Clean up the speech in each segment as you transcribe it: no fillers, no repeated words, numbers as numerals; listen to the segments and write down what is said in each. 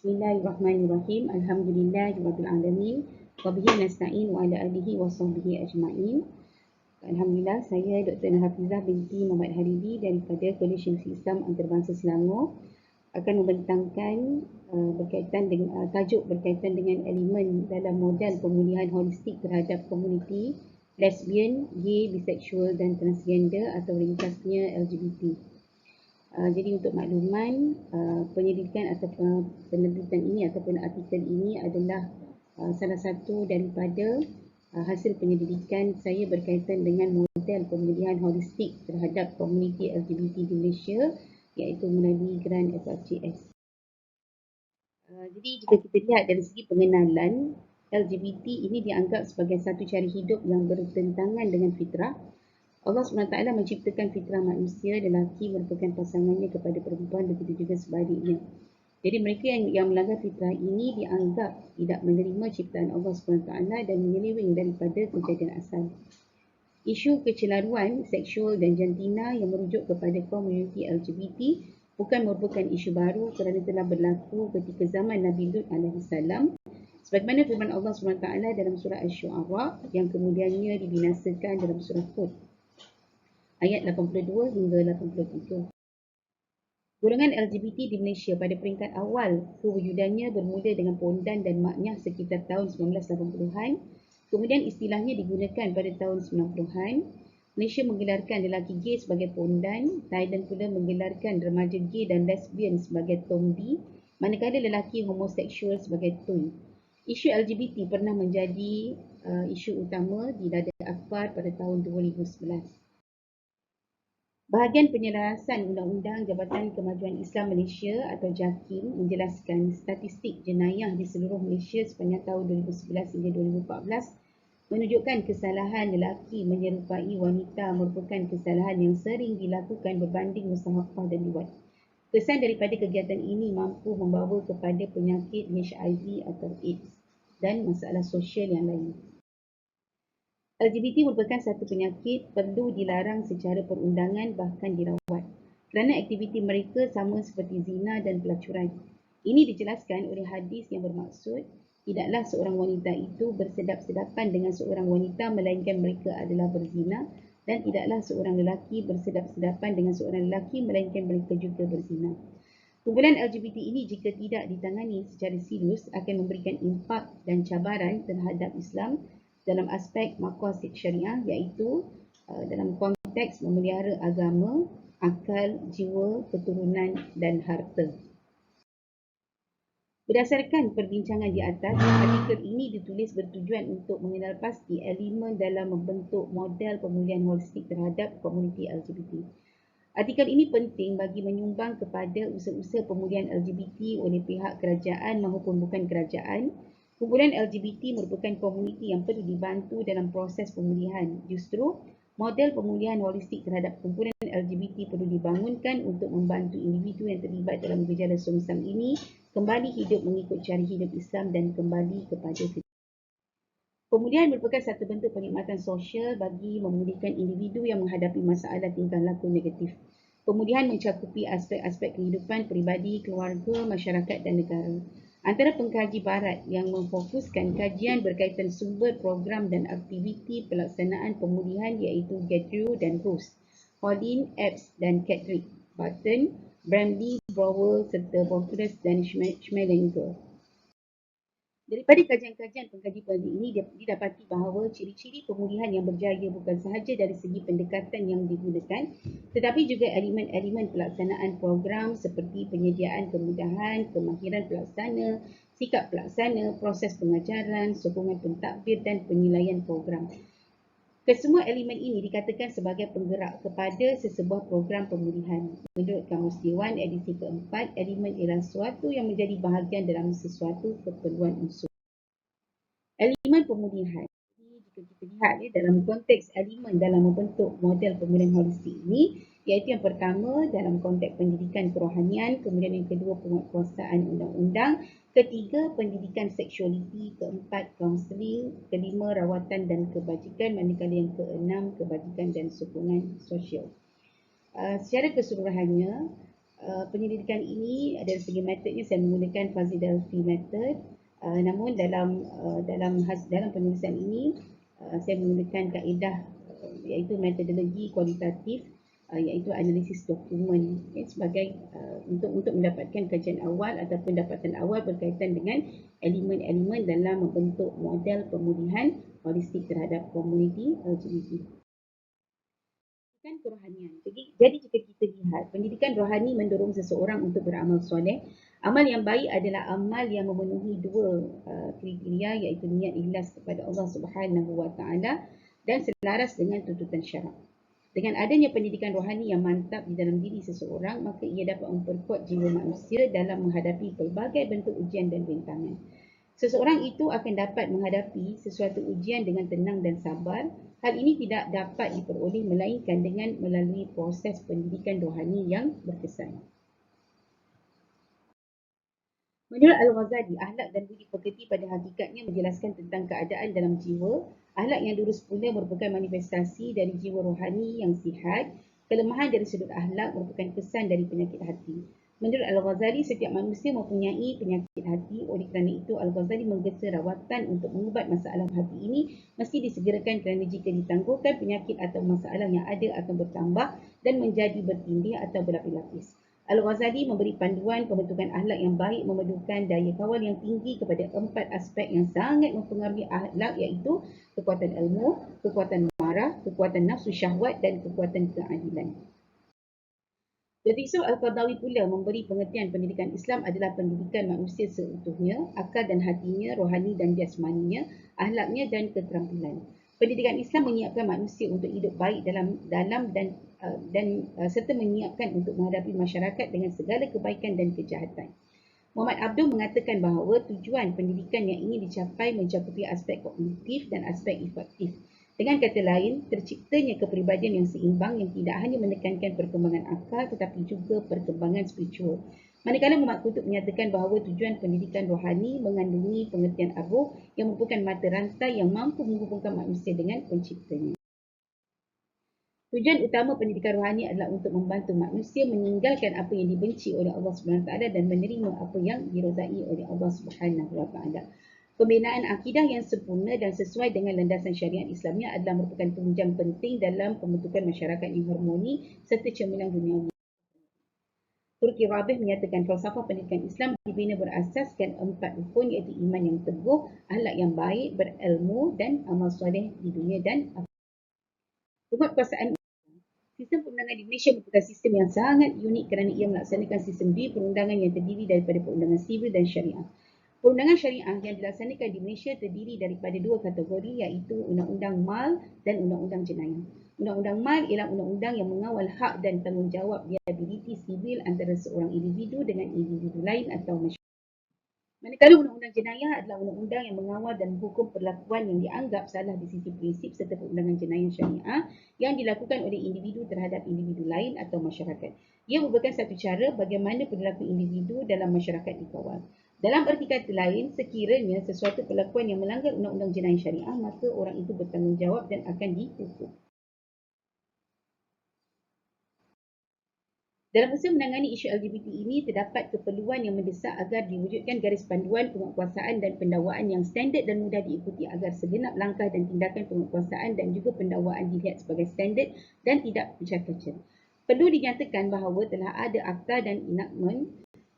Bismillahirrahmanirrahim. Alhamdulillahirabbil alamin. Wa bihi nasta'in wa ala alihi wa sahbihi ajma'in. Alhamdulillah, saya Dr. Hafizah binti Muhammad Haribi daripada Kolej Syarif Islam Antarabangsa Selangor akan membentangkan tajuk berkaitan dengan elemen dalam model pemulihan holistik terhadap komuniti lesbian, gay, bisexual dan transgender atau ringkasnya LGBT. Jadi untuk makluman, penyelidikan atau penerbitan ini ataupun artikel ini adalah salah satu daripada hasil penyelidikan saya berkaitan dengan model pemulihan holistik terhadap komuniti LGBT di Malaysia, iaitu melalui Grant SRCS. Jadi jika kita lihat dari segi pengenalan, LGBT ini dianggap sebagai satu cara hidup yang bertentangan dengan fitrah. Allah SWT menciptakan fitrah manusia, lelaki merupakan pasangannya kepada perempuan, begitu juga sebaliknya. Jadi mereka yang melanggar fitrah ini dianggap tidak menerima ciptaan Allah SWT dan menyeleweng daripada kejadian asal. Isu kecelaruan seksual dan jantina yang merujuk kepada komuniti LGBT bukan merupakan isu baru kerana telah berlaku ketika zaman Nabi Lut AS. Sebagaimana firman Allah SWT dalam surah Asy-Syu'ara yang kemudiannya dibinasakan dalam surah Hud ayat 82 hingga 83. Golongan LGBT di Malaysia pada peringkat awal kewujudannya bermula dengan pondan dan maknyah sekitar tahun 1980-an. Kemudian istilahnya digunakan pada tahun 90-an. Malaysia menggelarkan lelaki gay sebagai pondan. Thailand pula menggelarkan remaja gay dan lesbian sebagai tomdi, manakala lelaki homoseksual sebagai toy. Isu LGBT pernah menjadi isu utama di Dada Akbar pada tahun 2011. Bahagian penyelarasan Undang-Undang Jabatan Kemajuan Islam Malaysia atau JAKIM menjelaskan statistik jenayah di seluruh Malaysia sepanjang tahun 2011 hingga 2014 menunjukkan kesalahan lelaki menyerupai wanita merupakan kesalahan yang sering dilakukan berbanding musahabah dan liwat. Kesan daripada kegiatan ini mampu membawa kepada penyakit HIV atau AIDS dan masalah sosial yang lain. LGBT merupakan satu penyakit perlu dilarang secara perundangan bahkan dirawat kerana aktiviti mereka sama seperti zina dan pelacuran. Ini dijelaskan oleh hadis yang bermaksud tidaklah seorang wanita itu bersedap-sedapan dengan seorang wanita melainkan mereka adalah berzina, dan tidaklah seorang lelaki bersedap-sedapan dengan seorang lelaki melainkan mereka juga berzina. Kumpulan LGBT ini jika tidak ditangani secara serius akan memberikan impak dan cabaran terhadap Islam dalam aspek maqasid syariah, iaitu dalam konteks memelihara agama, akal, jiwa, keturunan dan harta. Berdasarkan perbincangan di atas, artikel ini ditulis bertujuan untuk mengenal pasti elemen dalam membentuk model pemulihan holistik terhadap komuniti LGBT. Artikel ini penting bagi menyumbang kepada usaha-usaha pemulihan LGBT oleh pihak kerajaan maupun bukan kerajaan. Kumpulan LGBT merupakan komuniti yang perlu dibantu dalam proses pemulihan. Justru, model pemulihan holistik terhadap kumpulan LGBT perlu dibangunkan untuk membantu individu yang terlibat dalam gejala songsam ini kembali hidup mengikut cara hidup Islam dan kembali kepada fitrah. Pemulihan merupakan satu bentuk perkhidmatan sosial bagi memulihkan individu yang menghadapi masalah tingkah laku negatif. Pemulihan mencakupi aspek-aspek kehidupan peribadi, keluarga, masyarakat dan negara. Antara pengkaji barat yang memfokuskan kajian berkaitan sumber program dan aktiviti pelaksanaan pemulihan iaitu Gedrew dan Rose, Collin, Epps dan Kedrick, Barton, Bramley, Brower serta Bonfils dan Schmelinger. Daripada kajian-kajian pengkaji ini didapati bahawa ciri-ciri pemulihan yang berjaya bukan sahaja dari segi pendekatan yang digunakan, tetapi juga elemen-elemen pelaksanaan program seperti penyediaan kemudahan, kemahiran pelaksana, sikap pelaksana, proses pengajaran, sokongan pentadbir dan penilaian program. Kesemua elemen ini dikatakan sebagai penggerak kepada sesebuah program pemulihan. Menurut Kamus Dewan edisi keempat, elemen ialah sesuatu yang menjadi bahagian dalam sesuatu keperluan unsur. Elemen pemulihan. Jika kita lihat dalam konteks elemen dalam membentuk model pemulihan holistik ini, iaitu yang pertama dalam konteks pendidikan kerohanian, kemudian yang kedua penguatkuasaan undang-undang, ketiga pendidikan seksualiti, keempat kaunseling, kelima rawatan dan kebajikan, manakala yang keenam kebajikan dan sokongan sosial. Secara keseluruhannya, penyelidikan ini dari segi metodnya saya menggunakan Fuzzy Delphi method. Namun dalam penulisan ini saya menggunakan kaedah iaitu metodologi kualitatif, iaitu analisis dokumen sebagai untuk mendapatkan kajian awal atau pendapatan awal berkaitan dengan elemen-elemen dalam membentuk model pemulihan holistik terhadap komuniti LGBT. Kerohanian. Jadi jika kita lihat, pendidikan rohani mendorong seseorang untuk beramal soleh. Amal yang baik adalah amal yang memenuhi dua kriteria, iaitu niat ikhlas kepada Allah Subhanahu Wa Taala dan selaras dengan tuntutan syarak. Dengan adanya pendidikan rohani yang mantap di dalam diri seseorang, maka ia dapat memperkuat jiwa manusia dalam menghadapi pelbagai bentuk ujian dan rintangan. Seseorang itu akan dapat menghadapi sesuatu ujian dengan tenang dan sabar. Hal ini tidak dapat diperoleh melainkan dengan melalui proses pendidikan rohani yang berkesan. Menurut Al-Ghazali, akhlak dan budi pekerti pada hakikatnya menjelaskan tentang keadaan dalam jiwa. Akhlak yang lurus pula merupakan manifestasi dari jiwa rohani yang sihat. Kelemahan dari sudut akhlak merupakan kesan dari penyakit hati. Menurut Al-Ghazali, setiap manusia mempunyai penyakit hati. Oleh kerana itu, Al-Ghazali menggesa rawatan untuk mengubat masalah hati ini mesti disegerakan kerana jika ditangguhkan, penyakit atau masalah yang ada akan bertambah dan menjadi bertindih atau berlapis-lapis. Al-Ghazali memberi panduan pembentukan akhlak yang baik memerlukan daya kawal yang tinggi kepada 4 aspek yang sangat mempengaruhi akhlak, iaitu kekuatan ilmu, kekuatan marah, kekuatan nafsu syahwat dan kekuatan keadilan. Datuk Yusof Al-Qaradawi pula memberi pengertian pendidikan Islam adalah pendidikan manusia seutuhnya, akal dan hatinya, rohani dan jasmaninya, akhlaknya dan keterampilan. Pendidikan Islam menyiapkan manusia untuk hidup baik dalam serta menyiapkan untuk menghadapi masyarakat dengan segala kebaikan dan kejahatan. Muhammad Abdul mengatakan bahawa tujuan pendidikan yang ingin dicapai mencakupi aspek kognitif dan aspek efektif. Dengan kata lain, terciptanya kepribadian yang seimbang yang tidak hanya menekankan perkembangan akal tetapi juga perkembangan spiritual. Manakala Muhammad Qutb menyatakan bahawa tujuan pendidikan rohani mengandungi pengertian arwah yang merupakan mata rantai yang mampu menghubungkan manusia dengan penciptanya. Tujuan utama pendidikan rohani adalah untuk membantu manusia meninggalkan apa yang dibenci oleh Allah Subhanahu Wa Taala dan menerima apa yang diridai oleh Allah Subhanahu Wa Taala. Pembinaan akidah yang sempurna dan sesuai dengan landasan syariat Islamnya adalah merupakan tunjang penting dalam pembentukan masyarakat yang harmoni serta cemerlang duniawi. Turki Rabih menyatakan falsafah pendidikan Islam dibina berasaskan 4 rukun, iaitu iman yang teguh, akhlak yang baik, berilmu dan amal soleh di dunia dan akhirat. Penguatkuasaan sistem perundangan di Malaysia merupakan sistem yang sangat unik kerana ia melaksanakan sistem perundangan yang terdiri daripada perundangan sivil dan syariah. Perundangan syariah yang dilaksanakan di Malaysia terdiri daripada 2 kategori, iaitu Undang-Undang MAL dan Undang-Undang Jenayah. Undang-Undang MAL ialah undang-undang yang mengawal hak dan tanggungjawab liabiliti sibil antara seorang individu dengan individu lain atau masyarakat. Manakala Undang-Undang Jenayah adalah undang-undang yang mengawal dan menghukum perlakuan yang dianggap salah di sisi prinsip serta perundangan jenayah syariah yang dilakukan oleh individu terhadap individu lain atau masyarakat. Ia merupakan satu cara bagaimana perilaku individu dalam masyarakat dikawal. Dalam erti kata lain, sekiranya sesuatu perlakuan yang melanggar undang-undang jenayah syariah, maka orang itu bertanggungjawab dan akan dihukum. Dalam usaha menangani isu LGBT ini, terdapat keperluan yang mendesak agar diwujudkan garis panduan penguatkuasaan dan pendakwaan yang standard dan mudah diikuti agar segenap langkah dan tindakan penguatkuasaan dan juga pendakwaan dilihat sebagai standard dan tidak pecah-pecah. Perlu dinyatakan bahawa telah ada akta dan enakmen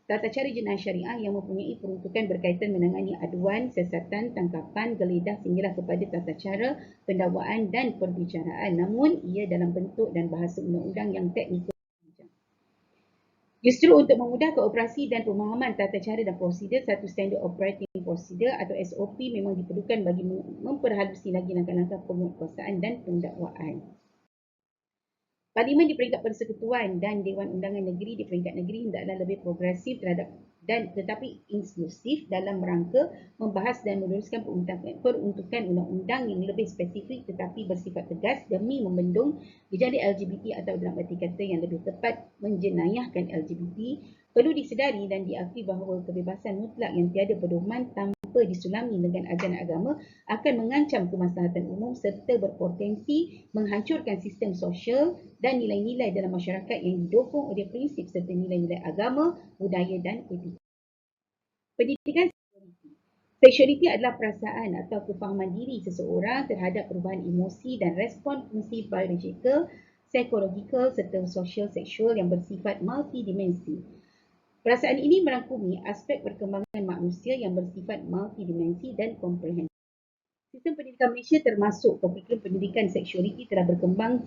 tata cara jenayah syariah yang mempunyai peruntukan berkaitan menangani aduan, siasatan, tangkapan, geledah sehinggalah kepada tata cara pendakwaan dan perbicaraan. Namun, ia dalam bentuk dan bahasa undang-undang yang teknikal. Justru untuk memudahkan operasi dan pemahaman tata cara dan prosedur, satu Standard Operating Procedure atau SOP memang diperlukan bagi memperhalusi lagi langkah-langkah penguatkuasaan dan pendakwaan. Parlimen di peringkat Persekutuan dan Dewan Undangan Negeri di peringkat negeri hendaklah lebih progresif tetapi inklusif dalam rangka membahas dan meneruskan peruntukan undang-undang yang lebih spesifik tetapi bersifat tegas demi membendung gejala LGBT atau dalam erti kata yang lebih tepat menjenayahkan LGBT. Perlu disedari dan diakui bahawa kebebasan mutlak yang tiada pedoman tanpa tanpa disulami dengan ajaran agama akan mengancam kemaslahatan umum serta berpotensi menghancurkan sistem sosial dan nilai-nilai dalam masyarakat yang didukung oleh prinsip serta nilai-nilai agama, budaya dan etika. Pendidikan seksualiti adalah perasaan atau kefahaman diri seseorang terhadap perubahan emosi dan respon fungsi biologikal, psikologikal serta sosial seksual yang bersifat multidimensi. Perasaan ini merangkumi aspek perkembangan manusia yang bersifat multidimensi dan komprehensif. Sistem pendidikan Malaysia termasuk kurikulum pendidikan seksualiti telah berkembang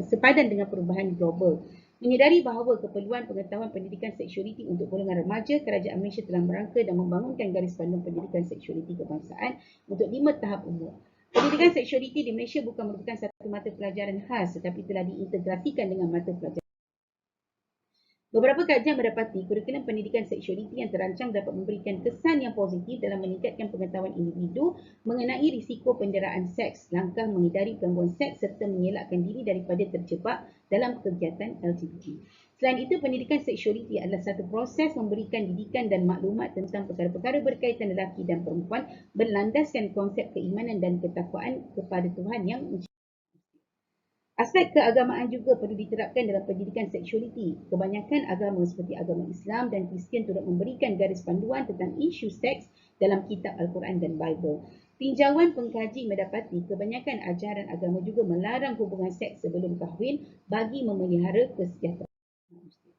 sepadan dengan perubahan global. Menyedari bahawa keperluan pengetahuan pendidikan seksualiti untuk golongan remaja, Kerajaan Malaysia telah merangka dan membangunkan garis panduan pendidikan seksualiti kebangsaan untuk 5 tahap umur. Pendidikan seksualiti di Malaysia bukan merupakan satu mata pelajaran khas tetapi telah diintegrasikan dengan mata pelajaran. Beberapa kajian mendapati kurikulum pendidikan seksualiti yang terancang dapat memberikan kesan yang positif dalam meningkatkan pengetahuan individu mengenai risiko penderaan seks, langkah menghindari gangguan seks serta mengelakkan diri daripada terjebak dalam kegiatan LGBT. Selain itu, pendidikan seksualiti adalah satu proses memberikan didikan dan maklumat tentang perkara-perkara berkaitan lelaki dan perempuan berlandaskan konsep keimanan dan ketakwaan kepada Tuhan yang Aspek keagamaan juga perlu diterapkan dalam pendidikan seksualiti. Kebanyakan agama seperti agama Islam dan Kristian turut memberikan garis panduan tentang isu seks dalam kitab Al-Quran dan Bible. Tinjauan pengkaji mendapati kebanyakan ajaran agama juga melarang hubungan seks sebelum kahwin bagi memelihara kesejahteraan manusia.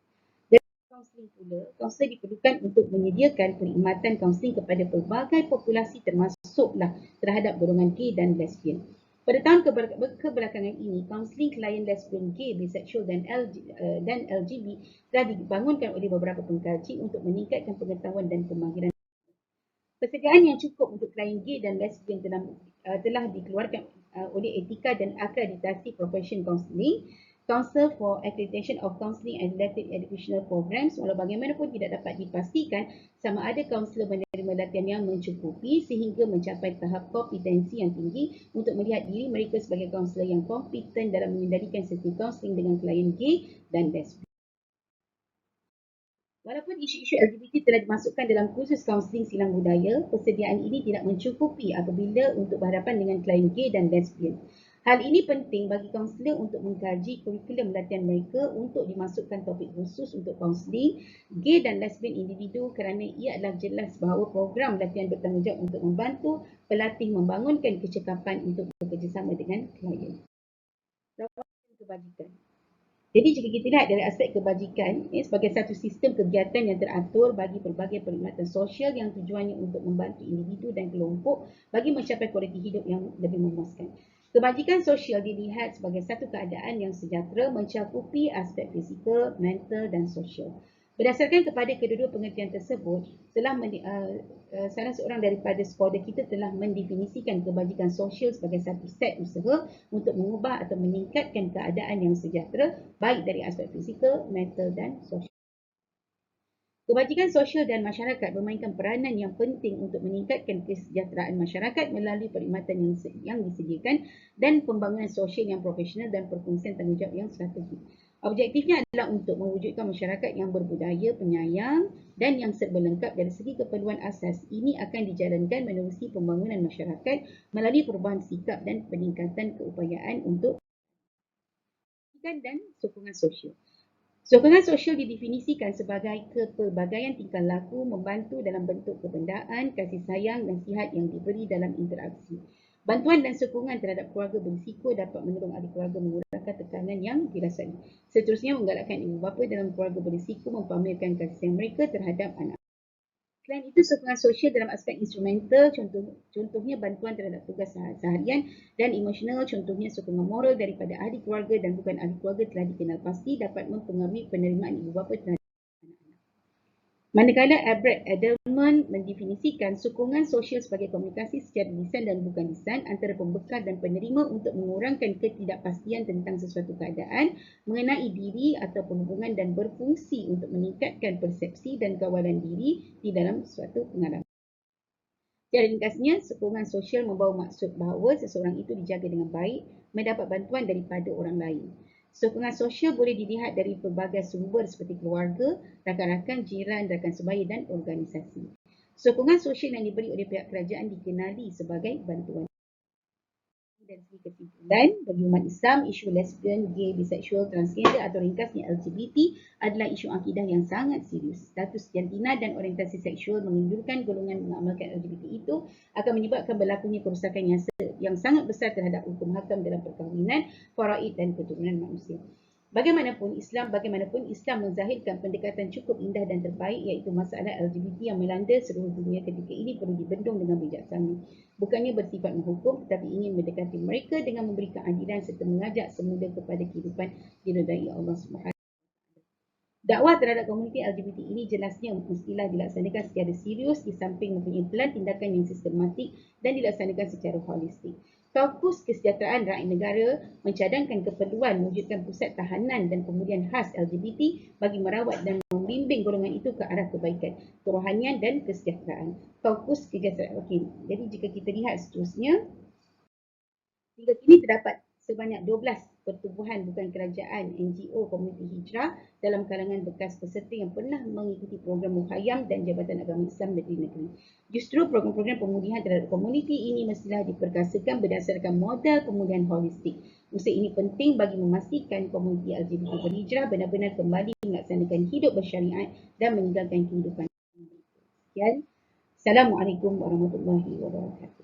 Dan kaunseling pula, kaunselor diperlukan untuk menyediakan perkhidmatan kaunseling kepada pelbagai populasi termasuklah terhadap golongan gay dan lesbian. Pada tahun kebelakangan ini, kaunseling klien lesbian, gay, bisexual dan LGB telah dibangunkan oleh beberapa pengkaji untuk meningkatkan pengetahuan dan kemahiran. Persediaan yang cukup untuk klien gay dan lesbian telah dikeluarkan oleh etika dan akreditasi profession kaunseling, Council for Accreditation of Counselling and Related Educational Programs. Walau bagaimanapun tidak dapat dipastikan sama ada kaunselor menerima latihan yang mencukupi sehingga mencapai tahap kompetensi yang tinggi untuk melihat diri mereka sebagai kaunselor yang kompeten dalam mengendalikan sesi kaunseling dengan klien gay dan lesbian. Walaupun isu-isu LGBT telah dimasukkan dalam kursus kaunseling silang budaya, persediaan ini tidak mencukupi apabila untuk berhadapan dengan klien gay dan lesbian. Hal ini penting bagi kaunselor untuk mengkaji kurikulum latihan mereka untuk dimasukkan topik khusus untuk kaunseling gay dan lesbian individu kerana ia adalah jelas bahawa program latihan bertanggungjawab untuk membantu pelatih membangunkan kecekapan untuk bekerjasama dengan klien. Rawatan kebajikan. Jadi jika kita lihat dari aspek kebajikan sebagai satu sistem kegiatan yang teratur bagi pelbagai perkhidmatan sosial yang tujuannya untuk membantu individu dan kelompok bagi mencapai kualiti hidup yang lebih memuaskan. Kebajikan sosial dilihat sebagai satu keadaan yang sejahtera mencakupi aspek fizikal, mental dan sosial. Berdasarkan kepada kedua-dua pengertian tersebut, salah seorang daripada scholar kita telah mendefinisikan kebajikan sosial sebagai satu set usaha untuk mengubah atau meningkatkan keadaan yang sejahtera baik dari aspek fizikal, mental dan sosial. Kebajikan sosial dan masyarakat memainkan peranan yang penting untuk meningkatkan kesejahteraan masyarakat melalui perkhidmatan yang disediakan dan pembangunan sosial yang profesional dan perkongsian tanggungjawab yang strategik. Objektifnya adalah untuk mewujudkan masyarakat yang berbudaya, penyayang dan yang serba lengkap dari segi keperluan asas. Ini akan dijalankan menerusi pembangunan masyarakat melalui perubahan sikap dan peningkatan keupayaan untuk dan sokongan sosial. Sokongan sosial didefinisikan sebagai kepelbagaian tingkah laku membantu dalam bentuk kebendaan, kasih sayang, nasihat yang diberi dalam interaksi. Bantuan dan sokongan terhadap keluarga berisiko dapat menolong ahli keluarga mengurangkan tekanan yang dirasai. Seterusnya, menggalakkan ibu bapa dalam keluarga berisiko mempamerkan kasih sayang mereka terhadap anak. Selain itu, sokongan sosial dalam aspek instrumental, contohnya bantuan terhadap tugas seharian dan emosional, contohnya sokongan moral daripada ahli keluarga dan bukan ahli keluarga telah dikenal pasti dapat mempengaruhi penerimaan ibu bapa terhadap anak-anak. Manakala Albert Edelman mendefinisikan sokongan sosial sebagai komunikasi secara lisan dan bukan lisan antara pembekal dan penerima untuk mengurangkan ketidakpastian tentang sesuatu keadaan mengenai diri atau hubungan dan berfungsi untuk meningkatkan persepsi dan kawalan diri di dalam suatu pengalaman. Secara ringkasnya, sokongan sosial membawa maksud bahawa seseorang itu dijaga dengan baik, mendapat bantuan daripada orang lain. Sokongan sosial boleh dilihat dari pelbagai sumber seperti keluarga, rakan-rakan, jiran, rakan sebaya dan organisasi. Sokongan sosial yang diberi oleh pihak kerajaan dikenali sebagai bantuan. Dan segi kesimpulan, bagi umat Islam, isu lesbian, gay, bisexual, transgender atau ringkasnya LGBT adalah isu akidah yang sangat serius. Status jantina dan orientasi seksual menginjurkan golongan mengamalkan LGBT itu akan menyebabkan berlakunya kerosakan yang sangat besar terhadap hukum hakam dalam perkahwinan, faraid dan keturunan manusia. Bagaimanapun Islam menzahirkan pendekatan cukup indah dan terbaik, iaitu masalah LGBT yang melanda seluruh dunia ketika ini perlu dibendung dengan bijaksana. Bukannya bersifat menghukum, tetapi ingin mendekati mereka dengan memberi keadilan serta mengajak semula kepada kehidupan diridai Allah Subhanahu. Dakwah terhadap komuniti LGBT ini jelasnya mestilah dilaksanakan secara serius di samping mempunyai pelan tindakan yang sistematik dan dilaksanakan secara holistik. Kaukus Kesejahteraan Rakyat Negara mencadangkan keperluan mewujudkan pusat tahanan dan pemulihan khas LGBT bagi merawat dan membimbing golongan itu ke arah kebaikan, kerohanian dan kesejahteraan. Kaukus Kesejahteraan. Okey, jadi jika kita lihat seterusnya, hingga kini terdapat sebanyak 12 pertubuhan bukan kerajaan NGO komuniti hijrah dalam kalangan bekas peserta yang pernah mengikuti program Muhayyam dan Jabatan Agama Islam Negeri-Negeri. Justru program-program pemulihan terhadap komuniti ini mestilah diperkasakan berdasarkan model pemulihan holistik. Usaha ini penting bagi memastikan komuniti LGBT berhijrah benar-benar kembali melaksanakan hidup bersyariat dan meninggalkan kehidupan. Sekian. Assalamualaikum warahmatullahi wabarakatuh.